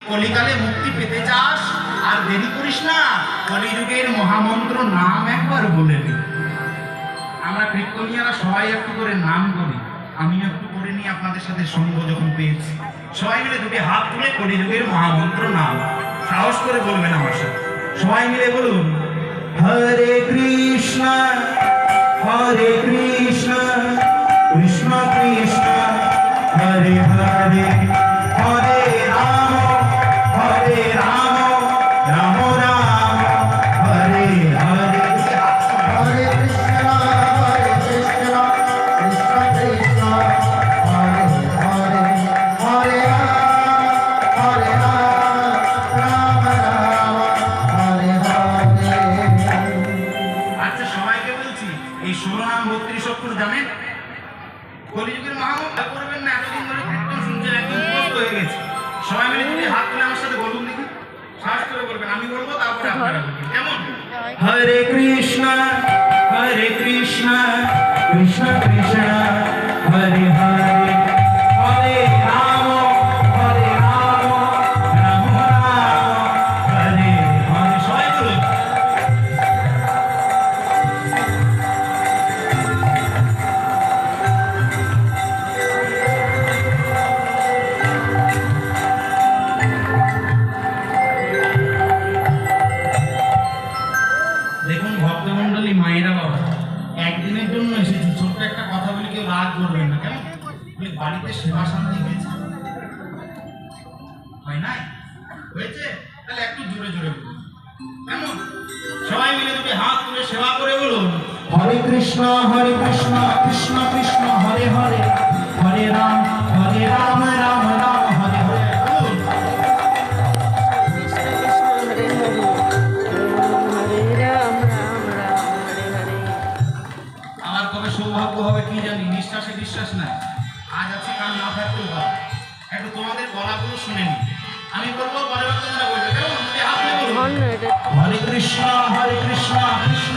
কলিকালে মুক্তি পেতে চাস আর দেরি করিস না, কলিযুগের মহামন্ত্র নাম একবার বলে দে। আমরা কীর্তনিয়ারা সবাই একটু করে নাম করি, আমি একটু করে নিয়ে আপনাদের সাথে সঙ্গ যখন পেয়েছি, সবাই মিলে দুটি হাত তুলে কলিযুগের মহামন্ত্র নাম সাহস করে বলবেন আমার সাথে। সবাই মিলে বলুন, হরে কৃষ্ণ হরে কৃষ্ণ কৃষ্ণ কৃষ্ণ হরে হরে হরে রাম হরে রাম রাম রাম হরে হরে। হরে কৃষ্ণ কৃষ্ণ কৃষ্ণ হরে হরে হরে রাম রাম রাম হরে হরে। আচ্ছা সবাইকে বলছি, এই 16 নাম 32 অক্ষর জানেন? কলিযুগের মহামন্ত্র করবেন না, এতদিন ধরে কীর্তন শুনছেন, একদম মুখস্থ হয়ে গেছে। সবাই মিলে যদি হাত তুলে আমার সাথে বলুন দেখি, সাহস করে বলবেন, আমি বলবো তারপরে আপনারা বলবেন, কেমন? হরে কৃষ্ণ কৃষ্ণ কৃষ্ণ হরে হরে হরে রাম রাম রাম হরে হরে। সবাই বলুন। দেখুন ভক্তমন্ডলী, মায়েরা, বাবা, একদিনের জন্য এসেছি, ছোট্ট একটা কথা বলি, কেউ রাগ করবেন না, কেমন? বাড়িতে সেবা শান্তি হয়েছে? হয় নাই? হয়েছে? তাহলে একটু জোরে জোরে বলুন, কেমন? সবাই মিলে দুটি হাত তুলে সেবা করে বলুন, হরে কৃষ্ণ কৃষ্ণ কৃষ্ণ হরে হরে হরে রাম রাম রাম হরে হরে। বলুন। কৃষ্ণ কৃষ্ণ হরে হরে হরে রাম রাম রাম হরে হরে। আমার কবে সৌভাগ্য হবে কি জানি, নিঃশ্বাসে বিশ্বাস নাই, আজ আছে কাল না থাকতেও পারে। একটু তোমাদের গলাগুলো শুনে নি, আমি বলবো পরে তোমরা বলবে, কেমন? হাত তুলে বলুন, হরে কৃষ্ণ কৃষ্ণ